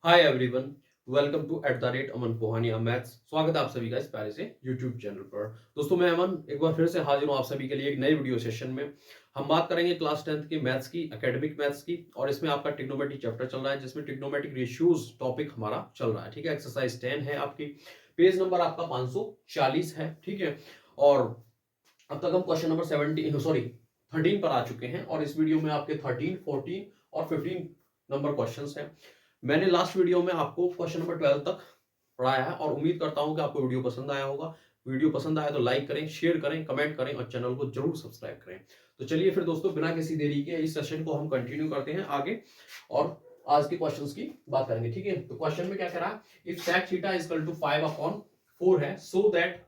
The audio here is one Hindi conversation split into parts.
Hi everyone, welcome to @Aman Pohania maths. स्वागत है आप सभी का इस प्यारे से यूट्यूब चैनल पर। दोस्तों मैं अमन एक बार फिर से हाजिर हूँ आप सभी के लिए एक नए वीडियो सेशन में। हम बात करेंगे क्लास 10th की मैथ्स की, एकेडमिक मैथ्स की, और इसमें आपका ट्रिग्नोमेट्री चैप्टर चल रहा है जिसमें ट्रिग्नोमेट्रिक रेशियोज टॉपिक हमारा चल रहा है। ठीक है, एक्सरसाइज 10 है आपकी, पेज नंबर आपका 540 है। ठीक है, और अब तक हम क्वेश्चन नंबर 13 पर आ चुके हैं और इस वीडियो में आपके 13, 14 और 15 नंबर क्वेश्चंस हैं। मैंने लास्ट वीडियो में आपको क्वेश्चन नंबर 12 तक पढ़ाया है और उम्मीद करता हूं कि आपको वीडियो पसंद आया होगा। वीडियो पसंद आया तो लाइक करें, शेयर करें, कमेंट करें और चैनल को जरूर सब्सक्राइब करें। तो चलिए फिर दोस्तों, बिना किसी देरी के इस सेशन को हम कंटिन्यू करते हैं आगे और आज के क्वेश्चंस की बात करेंगे। ठीक है, तो क्वेश्चन में क्या कह रहा है, if sec theta is equal to 5/4 है, सो दैट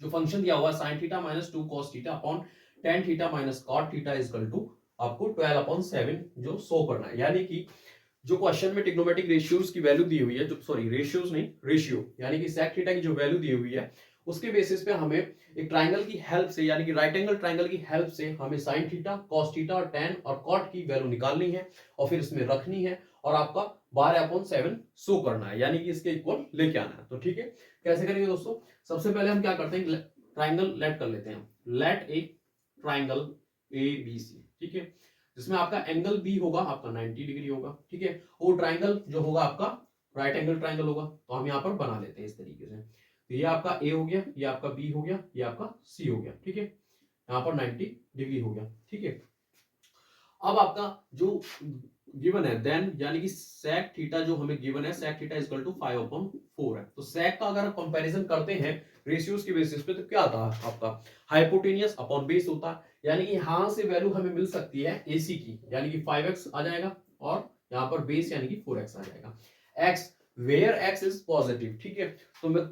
जो फंक्शन दिया हुआ है sin theta minus 2 cos theta upon tan theta minus cot theta is equal to आपको 12/7 जो शो करना है। यानी कि जो क्वेश्चन में ट्रिग्नोमेट्रिक रेशियोज की वैल्यू दी हुई है, जो सॉरी रेशियोज नहीं, रेशियो यानी कि sec थीटा की जो वैल्यू दी हुई है उसके बेसिस पे हमें एक ट्राइंगल की हेल्प से, यानी कि राइट एंगल ट्राइंगल की हेल्प से हमें sin थीटा, cos थीटा और tan और cot की वैल्यू निकालनी है और फिर इसमें रखनी है और आपका 12/7 शो करना है, यानी कि इसके इक्वल लेके आना है। तो ठीक है, कैसे करेंगे दोस्तों? सबसे पहले हम क्या करते हैं, ट्राइंगल लेट कर लेते हैं। Let a triangle A B C, ठीक है, जिसमें आपका एंगल बी होगा आपका 90 डिग्री होगा। ठीक है, वो ट्राइंगल जो होगा आपका राइट एंगल ट्राइंगल होगा, तो हम यहाँ पर बना लेते हैं इस तरीके से। तो ये आपका ए हो गया, ये आपका बी हो गया, ये आपका सी हो गया। ठीक है, यहाँ पर 90 डिग्री हो गया। ठीक है, अब आपका जो गिवन है देन, यानी कि sec थीटा जो हमें गिवन है, sec theta is equal to 5/4 है। तो sec का अगर कंपैरिजन करते हैं रेशियोज के बेसिस पे तो क्या आता है आपका, हाइपोटेनियस अपॉन बेस होता है। यानी कि यहां से वैल्यू हमें मिल सकती है AC की, यानी कि 5x आ जाएगा और यहाँ पर बेस यानी कि 4x आ जाएगा। x where x is positive. ठीक है, तो मैं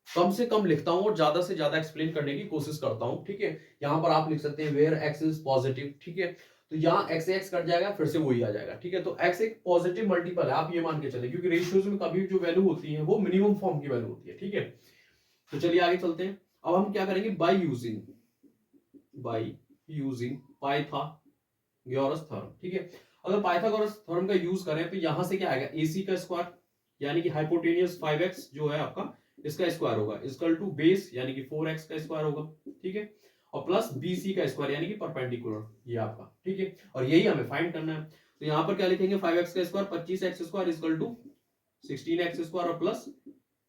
कम से कम लिखता हूं और ज्यादा से ज्यादा एक्सप्लेन करने की कोशिश करता हूं। ठीक है, यहां पर आप लिख सकते हैं वेयर x इज पॉजिटिव। ठीक है, तो यहाँ x से x कट जाएगा, फिर से वही आ जाएगा। ठीक है, तो x एक पॉजिटिव मल्टीपल है, आप ये मान के चले, क्योंकि रेशियोज में कभी जो वैल्यू होती है वो मिनिमम फॉर्म की वैल्यू होती है। ठीक है, तो चलिए आगे चलते हैं। अब हम क्या करेंगे, बाय यूजिंग पाइथागोरस थ्योरम। ठीक है, अगर पाइथागोरस थ्योरम का यूज करें तो यहां से क्या आएगा, AC का स्क्वायर यानी कि हाइपोटेनियस 5x जो है आपका, इसका स्क्वायर होगा इक्वल टू बेस यानी कि 4x का स्क्वायर होगा। ठीक है, और प्लस BC का स्क्वायर यानी कि परपेंडिकुलर, ये आपका। ठीक है, और यही हमें फाइंड करना है। तो यहां पर क्या लिखेंगे, 5x का square 25x square equal to 16x square और प्लस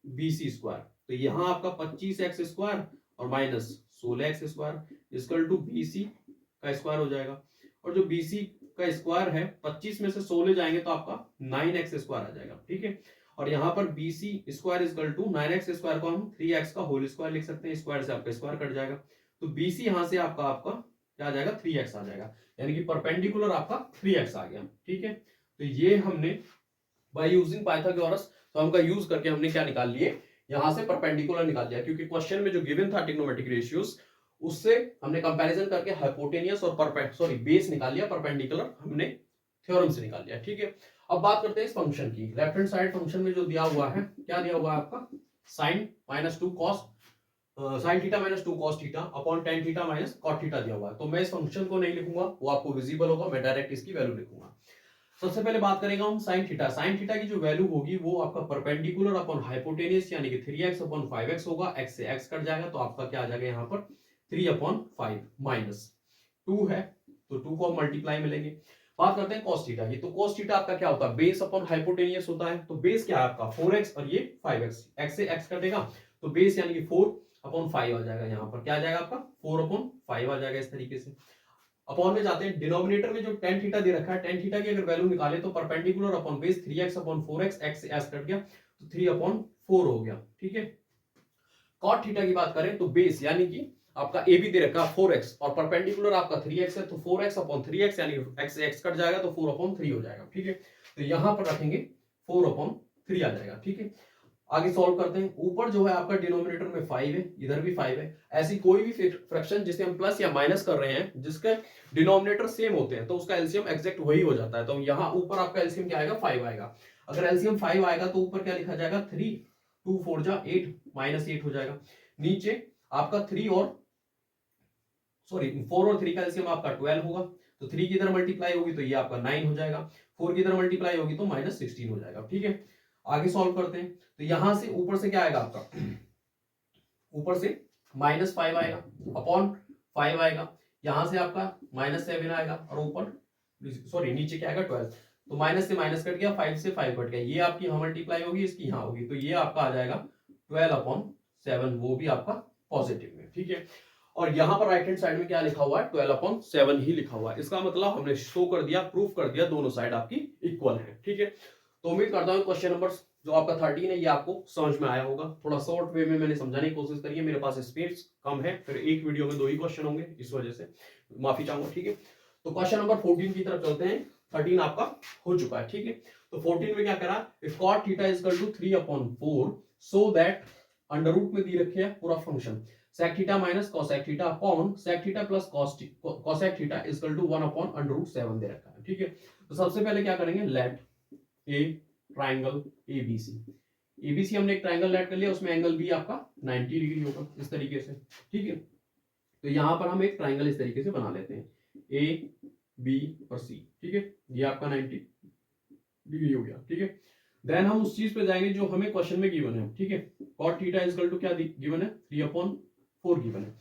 BC स्क्वायर। तो यहां आपका 25x स्क्वायर और minus 16x square equal to BC का स्क्वायर हो जाएगा। और जो BC का स्क्वायर है, 25 में से 16 जाएंगे तो आपका 9x स्क्वायर आ जाएगा। ठीक है, और यहाँ पर BC square equal to 9x square को हम 3x का होल स्क्वायर लिख सकते हैं, स्क्वायर से आपका स्क्वायर कट जाएगा। तो BC यहां से आपका आपका क्या आ जाएगा, 3x आ जाएगा, यानी कि परपेंडिकुलर आपका 3x आ गया। ठीक है, तो ये हमने बाय यूजिंग पाइथागोरस थ्योरम का यूज करके हमने क्या निकाल लिए, यहां से परपेंडिकुलर निकाल लिया, क्योंकि क्वेश्चन में जो गिवन था ट्रिग्नोमेट्रिक रेशियोज, उससे हमने कंपैरिजन करके हाइपोटेनियस और बेस निकाल लिया, परपेंडिकुलर हमने थ्योरम से निकाल लिया। ठीक है, अब बात करते हैं इस फंक्शन की। लेफ्ट हैंड साइड फंक्शन में जो दिया हुआ है, क्या दिया हुआ है आपका, sin minus 2 cos sin theta minus 2 cos theta upon tan theta minus cot theta दिया हुआ है। तो मैं इस फंक्शन को नहीं लिखूंगा, वो आपको विजिबल होगा, मैं डायरेक्ट इसकी वैल्यू लिखूंगा। सबसे पहले बात करेंगे हम sin थीटा। sin थीटा की जो वैल्यू होगी वो आपका परपेंडिकुलर अपॉन हाइपोटेनियस यानी कि 3x अपॉन 5x होगा, x से x कट जाएगा तो आपका क्या आ जाएगा, यहाँ पर 3/5 माइनस 2 है, तो 2 को मल्टीप्लाई मिलेंगे। बात करते हैं cos थीटा की। तो cos थीटा आपका क्या होता है, बेस अपॉन हाइपोटेनियस होता है। तो बेस क्या है आपका 4x और ये 5x, x से x कटेगा तो बेस यानी कि 4/5 आ जाएगा। यहाँ पर क्या आ जाएगा आपका 4/5 आ जाएगा। इस तरीके से अपॉन में जाते हैं, डिनोमिनेटर में जो tan थीटा दे रखा है, tan थीटा की अगर वैल्यू निकाले तो perpendicular upon base 3x upon 4x, x से s कट गया तो 3/4 हो गया। ठीक है, cot थीटा की बात करें तो बेस यानी कि आपका ए बी दे रखा है 4x और परपेंडिकुलर आपका 3x है, तो 4x अपॉन 3x यानी x से x कट जाएगा तो 4/3 हो जाएगा। ठीक है, तो यहां पर रखेंगे 4/3 आ जाएगा। ठीक है, आगे सॉल्व करते हैं। ऊपर जो है आपका डिनोमिनेटर में 5 है, इधर भी 5 है। ऐसी कोई भी फ्रैक्शन जिसे हम प्लस या माइनस कर रहे हैं, जिसके डिनोमिनेटर सेम होते हैं, तो उसका एलसीएम एग्जैक्ट वही हो जाता है। तो यहाँ ऊपर आपका एलसीएम क्या आएगा, 5 आएगा। अगर एलसीएम 5 आएगा तो ऊपर क्या लिखा जाएगा, 3 2 4 जा 8 माइनस 8 हो जाएगा। नीचे आपका 3 और 4 और 3 का एलसीएम आपका 12 होगा, तो 3 की इधर मल्टीप्लाई होगी तो ये आपका 9 हो जाएगा। 4 की तरह मल्टीप्लाई होगी तो -16 हो जाएगा। ठीक है, आगे सॉल्व करते हैं। तो यहां से ऊपर से क्या आएगा आपका, ऊपर से -5 आएगा अपॉन 5 आएगा, यहां से आपका -7 आएगा और ऊपर सॉरी नीचे क्या आएगा 12। तो माइनस से माइनस कट गया, 5 से 5 कट गया, ये आपकी यहां मल्टीप्लाई होगी, इसकी यहां होगी, तो ये आपका आ जाएगा 12/7, वो भी आपका पॉजिटिव में। ठीक है, और यहां पर राइट हैंड साइड में क्या लिखा हुआ है, 12/7 ही लिखा हुआ है। इसका मतलब हमने शो कर दिया, प्रूफ कर दिया दोनों साइड आपकी इक्वल है। ठीक है, तो उम्मीद करता हूं क्वेश्चन नंबर जो आपका 13 है ये आपको समझ में आया होगा। थोड़ा शॉर्ट वे में मैंने समझाने की कोशिश करी है, मेरे पास स्पेस कम है, फिर एक वीडियो में 2 ही क्वेश्चन होंगे, इस वजह से माफी चाहूंगा। ठीक है, तो क्वेश्चन नंबर 14 की तरफ चलते हैं। 13 आपका हो चुका है। ठीक है, तो 14 में क्या करा, if cot theta is equal to 3/4 so that under root में दी रखे है पूरा function sec theta minus cosec theta upon sec theta plus cosec theta is equal to 1/√7 दे रखा है। ठीक है, तो सबसे पहले क्या करेंगे, let a triangle A B C, A B C हमने एक ट्राइंगल लेट कर लिया, उसमें एंगल बी आपका 90 डिग्री होगा इस तरीके से। ठीक है, तो यहां पर हम एक ट्राइंगल इस तरीके से बना लेते हैं, ए बी और सी। ठीक है, ये आपका 90 डिग्री हो गया। ठीक है, देन हम उस चीज पे जाएंगे जो हमें क्वेश्चन में गिवन है। ठीक है, cot theta is equal to क्या गिवन है, 3/4 गिवन है।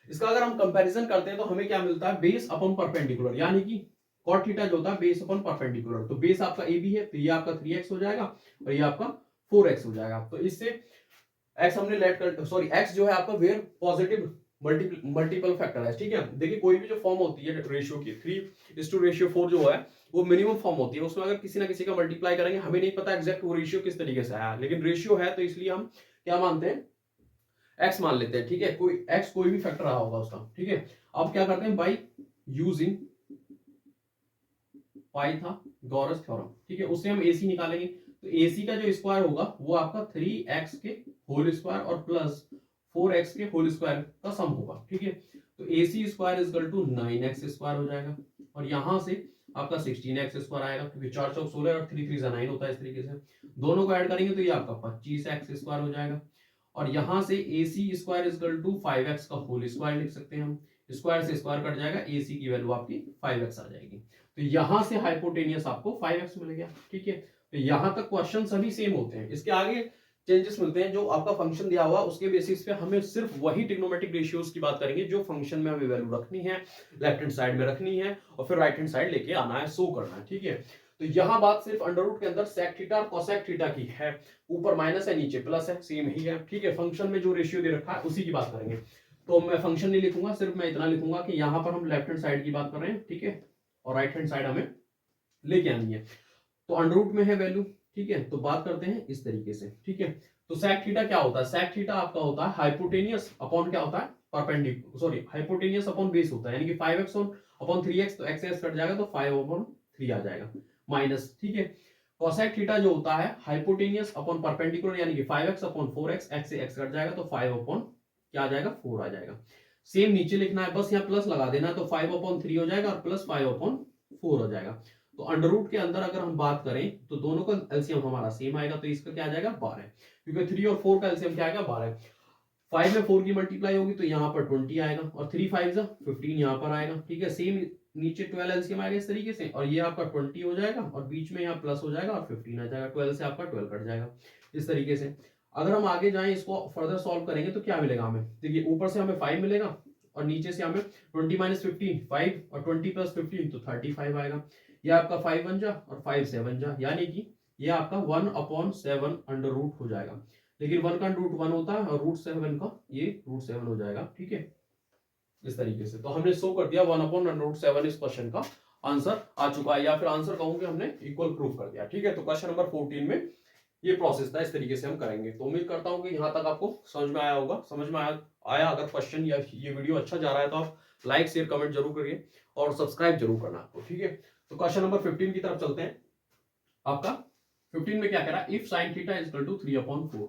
इसका अगर हम कंपैरिजन करते हैं तो हमें क्या मिलता है, बेस अपॉन परपेंडिकुलर, यानी कि cot थीटा जो होता है बेस अपॉन परपेंडिकुलर, तो बेस आपका ए बी है, तो ये आपका 3x हो जाएगा और ये आपका 4x हो जाएगा। तो इससे x हमने लेट कर, सॉरी x जो है आपका वेयर पॉजिटिव मल्टीपल फैक्टर है। ठीक है, देखिए कोई भी जो फॉर्म होती है रेशियो की 3:4 जो है वो मिनिमम फॉर्म होती है, उसमें अगर किसी ना किसी का मल्टीप्लाई करेंगे, हमें नहीं पता एग्जैक्ट वो रेशियो किस तरीके से आया, लेकिन रेशियो है तो इसलिए हम क्या मानते हैं, x मान लेते हैं। ठीक है, कोई x कोई भी फैक्टर रहा होगा उसका। ठीक है, अब क्या करते हैं, बाई यूजिंग पाइथागोरस थ्योरम, ठीक है, उससे हम AC निकालेंगे। तो AC का जो स्क्वायर होगा वो आपका 3x के होल स्क्वायर और प्लस 4x के होल स्क्वायर का सम होगा। ठीक है, तो AC square is equal to 9x square हो जाएगा, और यहां से आपका 16x स्क्वायर आएगा, क्योंकि 4 चौक 16 और 3 3 9 होता है, इस तरीके से दोनों को ऐड करेंगे तो ये आपका 25x स्क्वायर हो जाएगा। और यहां से AC square is equal to 5x का होल स्क्वायर लिख सकते हैं हम, स्क्वायर से स्क्वायर कट जाएगा, AC की वैल्यू आपकी 5x आ जाएगी, तो यहां से हाइपोटेनियस आपको 5x मिल गया। ठीक है, तो यहां तक क्वेश्चन सभी सेम होते हैं, इसके आगे चेंजेस मिलते हैं, जो आपका फंक्शन दिया हुआ उसके बेसिस पे हमें सिर्फ वही ट्रिग्नोमेट्रिक रेशियोज की बात करेंगे जो फंक्शन में हमें वैल्यू रखनी है, लेफ्ट हैंड साइड में रखनी है और फिर राइट हैंड साइड लेके आना है, शो करना है। ठीक है, तो यहां बात सिर्फ अंडर रूट के अंदर sec थीटा और cosec थीटा की है, ऊपर माइनस है नीचे प्लस है, सेम ही है। ठीक है, फंक्शन में जो रेशियो दे रखा है उसी की बात करेंगे, तो मैं फंक्शन नहीं लिखूंगा, सिर्फ मैं इतना लिखूंगा कि यहां पर हम लेफ्ट हैंड साइड की बात कर रहे हैं। ठीक है, और राइट हैंड साइड हमें लेके आनी है, तो अंडर रूट में है वैल्यू। ठीक है, तो बात करते हैं इस तरीके से। ठीक है, तो sec थीटा क्या होता है, sec थीटा आपका होता है हाइपोटेनियस अपॉन क्या होता है, perpendicular, sorry hypotenuse upon base होता है, यानी कि 5x अपॉन 3x, तो x कट जाएगा तो 5/3 आ जाएगा माइनस। ठीक है, cosec थीटा जो होता है हाइपोटेनियस अपॉन परपेंडिकुलर, यानी कि 5x अपॉन 4x, x से x कट जाएगा तो 5 अपॉन क्या आ जाएगा, 4 आ जाएगा। सेम नीचे लिखना है, बस यहाँ प्लस लगा देना, तो 5/3 हो जाएगा और प्लस 5/4 हो जाएगा। तो अंडर रूट के अंदर अगर हम बात करें तो दोनों का एलसीएम हमारा सेम आएगा, तो इसका क्या आ जाएगा 12, क्योंकि 3 और 4 का एलसीएम क्या आएगा 12। 5 में 4 की मल्टीप्लाई होगी तो यहाँ पर 20 आएगा और 3 5 15 यहाँ पर आएगा। ठीक है, सेम नीचे 12 एलसीएम आएगा इस तरीके से, और ये आपका 20 हो जाएगा और बीच में यहाँ प्लस हो जाएगा और 15 आ जाएगा, 12 से आपका 12 कट जाएगा इस तरीके से। अगर हम आगे जाएं इसको फर्दर सॉल्व करेंगे तो क्या मिलेगा हमें, देखिए ऊपर से हमें 5 मिलेगा और नीचे से हमें 20 - 15 5 और 20 + 15 तो 35 आएगा, ये आपका 5 बन जा और 5 7 जा, यानी कि ये आपका 1/7 अंडर रूट हो जाएगा, लेकिन 1 का रूट 1 होता है और √7 का ये √7 हो जाएगा। ठीक है, इस तरीके से तो हमने शो कर दिया 1/√7 इस क्वेश्चन का आंसर आ चुका है, या फिर आंसर कहूंगे हमने इक्वल प्रूफ कर दिया। ठीक है, तो क्वेश्चन नंबर 14 में ये प्रोसेस था, इस तरीके से हम करेंगे। तो उम्मीद करता हूं कि यहां तक आपको समझ में आया होगा, समझ में आया अगर क्वेश्चन या ये वीडियो अच्छा जा रहा है तो आप लाइक शेयर कमेंट जरूर करिए और सब्सक्राइब जरूर करना आपको। ठीक है, तो क्वेश्चन नंबर 15 की तरफ चलते हैं। आपका 15 में क्या कह रहा है, if sin theta is equal to 3/4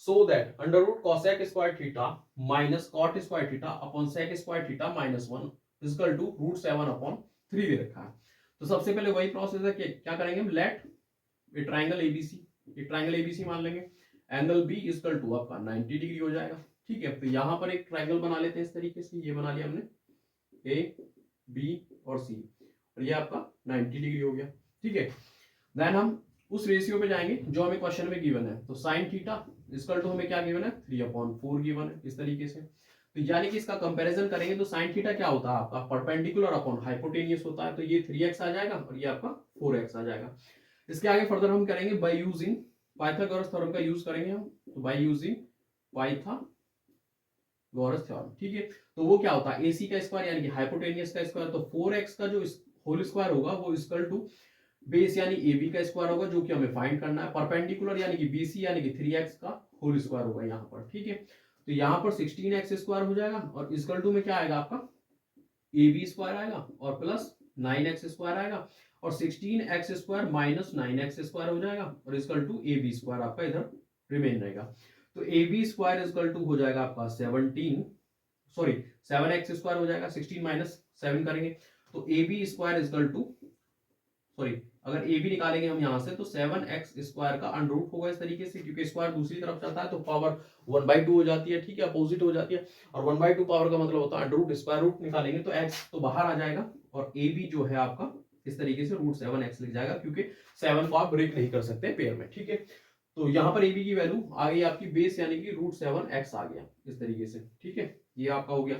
so that under root cosec square theta minus cot square theta upon sec square theta -1 is equal to √7/3 दे रखा है। तो सबसे पहले वही प्रोसेस है कि क्या करेंगे हम, लेट ए ट्राइंगल एबीसी, एक ट्राइंगल एबीसी मान लेंगे, angle B is equal to आपका 90 डिग्री हो जाएगा। ठीक है, तो यहां पर एक ट्राइंगल बना लेते हैं इस तरीके से, ये बना लिया हमने ए बी और सी, और ये आपका 90 डिग्री हो गया। ठीक है। देन हम उस रेशियो पे जाएंगे जो हमें क्वेश्चन में गिवन है। तो साइन थीटा इक्वल टू हमें क्या गिवन है, 3/4 गिवन है इस तरीके से। तो यानी कि इसका कंपैरिजन करेंगे तो साइन थीटा क्या होता है आपका, परपेंडिकुलर अपॉन हाइपोटेनियस होता है। तो ये 3x आ जाएगा और ये आपका 4x आ जाएगा। इसके आगे फर्दर हम करेंगे बाय यूजिंग पाइथागोरस थ्योरम का यूज करेंगे हम। तो बाय यूजिंग पाइथागोरस थ्योरम, ठीक है। तो वो क्या होता है, AC का स्क्वायर यानी कि हाइपोटेनियस का स्क्वायर। तो 4x का जो होल स्क्वायर होगा वो इक्वल टू बेस यानी AB का स्क्वायर होगा, जो कि हमें फाइंड करना है। परपेंडिकुलर यानी कि BC यानी कि 3x का होल स्क्वायर होगा यहाँ पर, ठीक है। तो यहाँ पर 16x स्क्वायर हो जाएगा और इक्वल टू में क्या आएगा आपका AB स्क्वायर आएगा और प्लस 9x स्क्वायर आएगा और 16x square minus 9x square हो जाएगा और इक्वल टू AB स्क्वायर आपका इधर रिमेन रहेगा। तो AB स्क्वायर इक्वल टू हो जाएगा आपका 7x स्क्वायर हो जाएगा, 16 माइनस 7 करेंगे तो AB स्क्वायर इक्वल टू अगर AB निकालेंगे हम यहाँ से तो 7x स्क्वायर का अंडर रूट होगा इस तरीके से, क्योंकि स्क्वायर दूसरी तरफ चलता है तो पावर 1/2 हो जाती है, ठीक है, अपोजिट हो जाती है। और 1/2 पावर का मतलब होता है अंडर रूट, स्क्वायर रूट निकालेंगे तो x तो बाहर आ जाएगा और AB जो है आपका इस तरीके से √7x लिख जाएगा, क्योंकि 7 को आप ब्रेक नहीं कर सकते पेयर में, ठीक है। तो यहाँ पर AB की वैल्यू आ गई आपकी बेस यानी कि √7x आ गया इस तरीके से, ठीक है। ये आपका हो गया।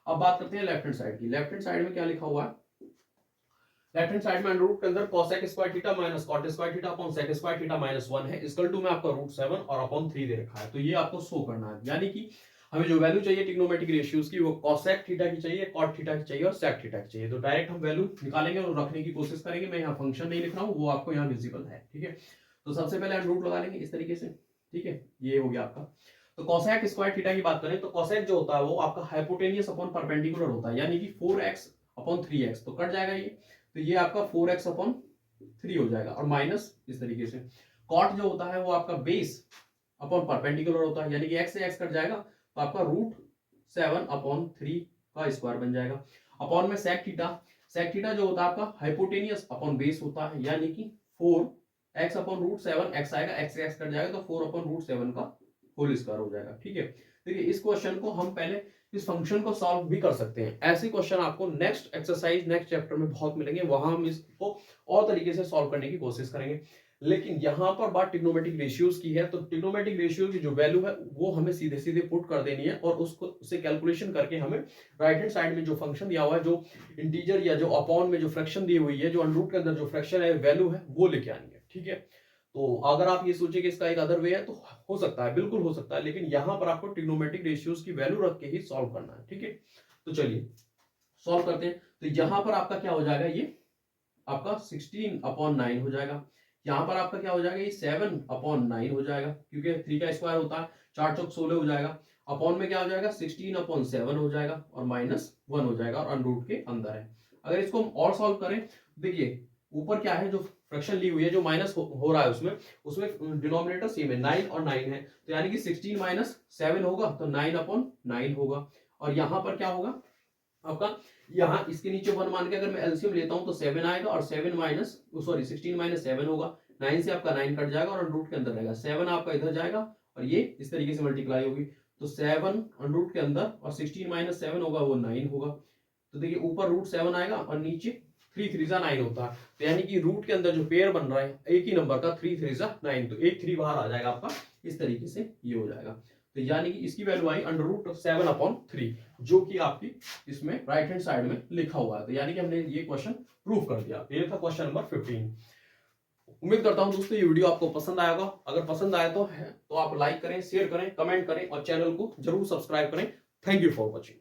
अब बात करते हैं लेफ्ट हैंड साइड की। लेफ्ट हैंड साइड में क्या लिखा हुआ है, लेफ्ट हैंड साइड में अंडर रूट के अंदर cosec square theta minus cot square theta upon sec square theta minus 1 है, इक्वल टू में आपका √7 और अपॉन 3 दे रखा है। तो ये आपको शो करना है, यानी कि हमें जो वैल्यू चाहिए ट्रिग्नोमेट्रिक रेशियोज की वो cosec थीटा की चाहिए, cot थीटा की चाहिए और sec थीटा की चाहिए। तो डायरेक्ट हम वैल्यू निकालेंगे और रखने की कोशिश करेंगे। मैं यहाँ फंक्शन नहीं लिख रहा हूँ, वो आपको यहाँ विजिबल है, ठीक है। तो सबसे पहले अंडर रूट लगा लेंगे इस तरीके से, ठीक है। ये हो गया आपका। तो cosec स्क्वायर थीटा की बात करें तो cosec जो होता है वो आपका हाइपोटेनियस अपॉन परपेंडिकुलर होता है, यानी कि 4x अपॉन 3x, तो कट जाएगा ये। तो ये आपका 4x अपॉन 3 हो जाएगा और माइनस इस तरीके से। कॉट जो होता है वो आपका बेस अपॉन परपेंडिकुलर होता है, यानी कि x से x कट जाएगा तो आपका √7 अपॉन 3 का स्क्वायर बन जाएगा। अपॉन में सेक थीटा जो होता है आपका हाइपोटेनियस अपॉन बेस होता है, यानी कि 4x अपॉन √7x आएगा, x से x कट जाएगा तो 4 अपॉन √7 का होल स्क्वायर हो जाएगा, ठीक है। देखिए इस क्वेश्चन को हम पहले इस फंक्शन को सॉल्व भी कर सकते हैं। ऐसे क्वेश्चन आपको नेक्स्ट एक्सरसाइज नेक्स्ट चैप्टर में बहुत मिलेंगे, वहां हम इसको और तरीके से सॉल्व करने की कोशिश करेंगे। लेकिन यहाँ पर बात ट्रिग्नोमेट्रिक रेशियोज की है, तो ट्रिग्नोमेट्रिक रेशियो की जो वैल्यू है वो हमें सीधे सीधे पुट कर देनी है और उससे कैलकुलेशन करके हमें राइट हैंड साइड में जो फंक्शन दिया हुआ है, जो इंटीजर या जो अपॉन में जो फ्रैक्शन दी हुई है, जो अंडर रूट के अंदर जो फ्रैक्शन है वैल्यू है वो लेके आनी है, ठीक है। तो अगर आप ये सोचे कि इसका एक अदर वे है तो हो सकता है, बिल्कुल हो सकता है, लेकिन यहां पर आपको ट्रिग्नोमेट्रिक रेशियोज की वैल्यू रख के ही सॉल्व करना है, ठीक है। तो चलिए सॉल्व करते हैं। तो यहां पर आपका क्या हो जाएगा, ये आपका 16/9 हो जाएगा। यहां पर आपका क्या हो जाएगा, ये 7/9 हो जाएगा, क्योंकि 3 का स्क्वायर होता है, 4 चौक 16 हो जाएगा। अपॉन में क्या हो जाएगा 16/7 हो जाएगा और -1 हो जाएगा और अंडर रूट के अंदर है। अगर इसको हम और सॉल्व करें, देखिए ऊपर क्या है, जो फ्रैक्शन ली हुई है, जो माइनस हो रहा है उसमें डिनोमिनेटर सेम है, 9 और 9 है, तो यानी कि 16 - 7 होगा तो 9/9 होगा। और यहाँ पर क्या होगा आपका, यहाँ इसके नीचे 1 मान के अगर मैं एलसीएम लेता हूँ तो 7 आएगा और 16 - 7 होगा, 9 से आपका 9 कट जाएगा और अंडर रूट के अंदर रहेगा, 7 आपका इधर जाएगा और ये इस तरीके से मल्टीप्लाई होगी। तो 7 अंडर रूट के अंदर और 16 - 7 होगा वो 9 होगा। तो देखिए ऊपर √7 आएगा और नीचे 3 3 9 होता है, तो यानी कि रूट के अंदर जो पेयर बन रहा है एक ही नंबर का 3 3 9, तो एक 3 बाहर आ जाएगा आपका, इस तरीके से ये हो जाएगा। तो यानी कि इसकी वैल्यू आई √7/3, जो कि आपकी इसमें राइट हैंड साइड में लिखा हुआ है। तो यानी कि हमने ये क्वेश्चन प्रूव कर दिया। ये था क्वेश्चन नंबर 15। उम्मीद करता हूं दोस्तों ये वीडियो आपको पसंद आएगा। अगर पसंद आया तो आप लाइक करें, शेयर करें, कमेंट करें और चैनल को जरूर सब्सक्राइब करें। Thank you for watching.